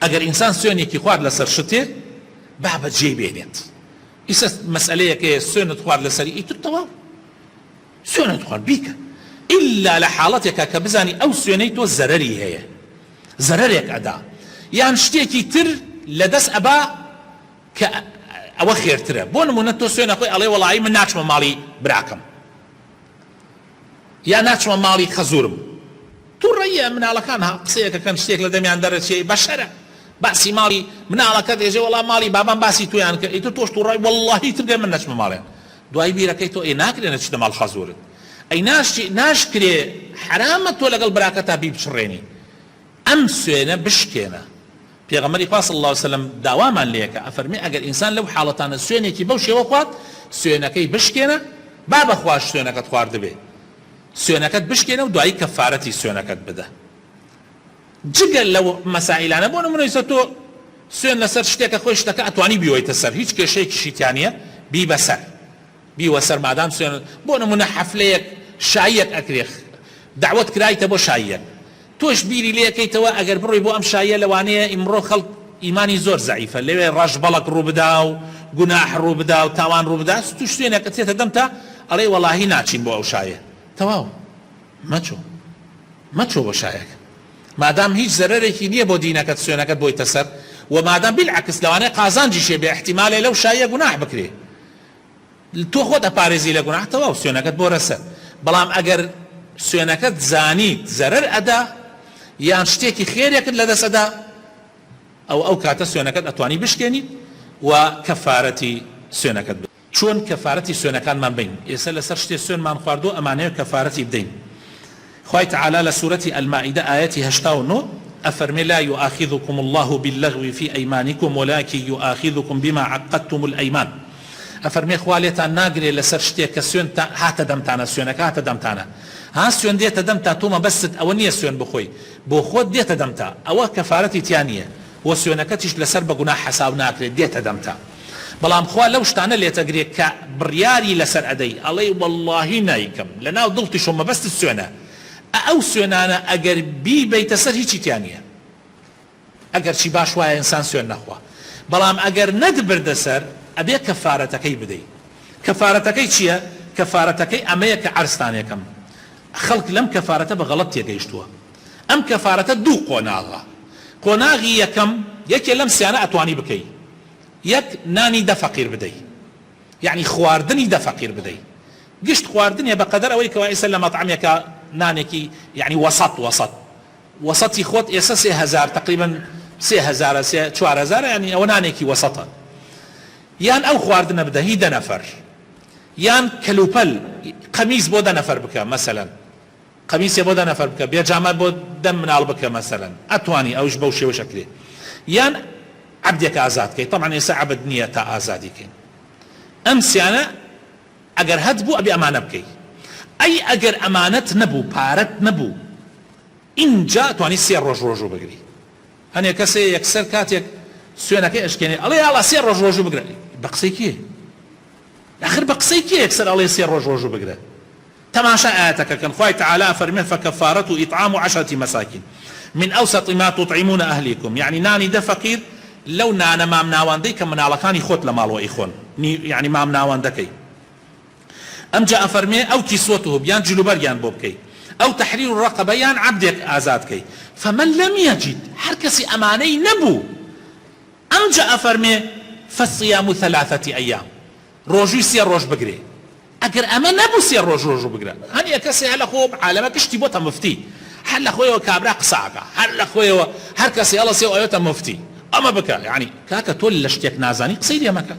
ئەگەر ئینسان سوێنێکی خوارد لەسەر شتێ با بەجێ بێنێت. ئیسە مەسئلەیەکەیە سوێنت خوارد لەسەری ئیتر تەواو سوێنت خوارد بیکە، ئیلا لە حاڵەتێکە کە بزانی ئەو سوێنەی تۆ زەرەری هەیە، زەرەرێک ئەدا یان شتێکی تر لەدەست ئەبا کە ئەوە خێرترە. بۆ نمونە تۆ سوێنە خۆی ئەڵێ وەڵی من ناچمە ماڵی براکەم یا ناچمە ماڵی خەزورم، تووڕەیە مناڵەکان قسەیەکەکەن شتێک لە دەمیان دەرەچێ بەشەرە باسی ماڵی مناڵەکە دێژێ وەڵام ماڵی بابام باسی تویان کە ئیتر تۆش تووڕای وەڵڵاهی ترگە من نەچمە ماڵێن، دوای بیرەکەی تۆ ئێ ناکرێنە چتە ماڵ خەزورت، ئەی ناشکرێ حرامە تۆ لەگەڵ براکەتا بی بچڕێنی. ئەم سوێنە بشکێنە. پێغەمبەری خوا صلی الله علیه وسلم داوامان لێکە ئەفەرمێ ئەگەر ئینسان لەو حاڵەتانە سوێنێکی بەو شێوە خوات سوێنەکەی بشکێنە با بەخواش سوێنەکەت خوارد بێ، سوێنەکەت بشکێنە و دوایی کەفارەتی سوێنەکەت بدە. جگەل لەو مەسائلانە بۆ نمونە تۆ سوێن لەسەر شتێکە خۆی شتەکە ئەتوانی بیوەیتە سەر، هیچ کێشەیەکیشی تیان نییە بی بەسەر، بیوە سەر مادام سوێن. بۆ نمونە حەفلەیەک شایەک ئەکرێ دعوت کرایتە بۆ شایەک، تۆش بیری لێکەیتەوە ئەگەر بڕۆی بۆ ئەم شایە لەوانەیە ئیمڕۆ خەڵک ئیمانی زۆر زەعیفە لەوێ ڕەش بەڵک ڕوو بدا و گوناح ڕوو بدا و تاوان ڕوو بدا، توش سوێنێکە تێتە دەم تا ئەڵێ وەڵاهی ناچین بۆ ئەو شایە، تەواو مەچۆ بۆ شایەک مادام هیچ زەرەرێکی نییە بۆ دینەکەت سوێنەکەت بۆیتە سەر، و مادام بالعکس لەوانەیە قازانجی شێ بێ احتیمالێ لەو شایە گوناح بکرێ تۆ خۆت ئەپارێزی لە گوناح، تەواو سوێنەکەت بۆ رەسەر. بەڵام ئەگەر سوێنەکەت زانیت زەرەر ئەدا یان شتێکی خێرێکت لەدەست ئەدا ئەو کاتە سوێنەکەت ئەتوانی بشکێنیت و کەفارەتی سوێنەکەت بدەیت. چۆن کەفارەتی سوێنەکانمان بین؟ ئێستا لەسەر شتێ سوێنمان خواردو ئەمانەیە کەفارەتی بدەین. خوای تعالی لە سورەتی ئەلمائیدە ئایەتی 89 ئەفەرمێ لا يؤاخذكم الله باللغو في أيمانكم ولكن يؤاخذكم بما عقدتم الأيمان. ئەفەرمێ خوا لێتان ناگرێ لەسەر شتێک کە سوێن هاتە دەمتانە، سوێنەکە هاتە دەمتانە، ها سوێن دێتە دەمتا تۆمە بەست ئەوە نییە سوێن بخۆی بۆ خۆت دێتە دەمتا، ئەوە کەفارەتی تیان نییە و سوێنەکەتیش لەسەر بە گوناح حەساب ناکرێت دێتە دەمتا. بەڵام خوا لەو شتانە لێتەگرێت کە بڕیاری لەسەر ئەدەی ئەڵێ وەڵڵاهی نایکەم لەناو دڵتی شۆ مەبەست سوێنە، ئەو سوێنانە ئەگەر بیبەیتە سەر هیچی تیان نییە ئەگەر چی باش وایە ئینسان سوێن نەخوا. بەڵام ئەگەر نەدبردە سەر ئەبێ کەفارەتەکەی بدەیت. کەفارەتەکەی چییە؟ کەفارەتەکەی ئەمەیە کە عەرزتانێکم خەڵک لەم کەفارەتە بە غەڵەت تێگەیشتووە. ئەم کەفارەتە دوو قۆناغە. قۆناغی یەکەم یەکێ لەم سیانە ئەتوانی بکەی، یەک نانی دە فەقیر بدەی، یعنی خواردنی دە فەقیر بدەی. گشت خواردنێ بەقەدەر ئەوەی کەوا ئێستا لە مەطعەمێکە نانێکی یعنی وەسەتی خۆت ئێستا 3000 تقریبا 3000 4000 یعنی ئەوە نانێکی وەسەتە. یان ئەو خواردنە بدە هی 10 نەفەر، یان کەلوپەل قەمیس بۆ 10 نەفەر بکە مەسەلەن، قەمیسێ بۆ 10 نەفەر بکە، بێجامە بۆ 10 مناڵ بکە مەسەلەن، ئەتوانی ئەوش بەو شێوە شەکلێ. یان عەبدێک ئازاد کەی، طبعا ئێستا عەبد نییە تا ئازادی کەین. ئەم سیانە ئەگەر هەت بوو ئەبێ ئەمانە بکەی. ئەی ئەگەر ئەمانەت نەبوو پارەت نەبوو ئینجا توانی 3 ڕۆژ ڕۆژوو بگری. هەنێک کەسێ یەکسەر کاتێک سوێنەکەی ئەشکێنێ ئەڵێ ئاڵا 3 ڕۆژ ڕۆژوو بگرە. بە قسەی کێ؟ آخر بە قسەی کێ یەکسەر ئەڵێ 3 ڕۆژ ڕۆژوو بگرە؟ تەماشا ئاەتەکەکەن. خوای تعالی فەرمێ فەکەفارەتو ئیطعام 10 مساکین من ئەوسەط ما تطعمون ئەهلیکم، یعنی نانی دە فەقیر لەو نانە مام ناوەندەی کە مناڵەکانی خۆت لە ماڵەوە ئیخۆن، یعنی مام ناوەندەکەی. ئەمجا ئەفەرمێ ئەو کیسوەتهو بیان جلوبەریان بۆ بکەی، ئەو تەحریر ڕەقەبە یان عەبدێک ئازادکەی. فمن لم يجد هەر کەسی ئەمانەی نەبوو ئەمجا ئەفەرمێ فالصيام 3 أيام، ڕۆژووی 3 ڕۆژ بگرێ. ئەگەر ئەمە نەبوو 3 ڕۆژ ڕۆژوو بگرە. هەنیە کەسێ هەر لە خۆ عالەمە کشتی بۆتە مفتی، هەر لە خۆیەوە کابرا قساکە، هەر لە خۆیەوە هەر کەسێ هەڵەسێ ئەوێتە مفتی ئەمە بکە. یعنی کاکە تۆ لە شتێک نازانی قسەی لێ مەکە.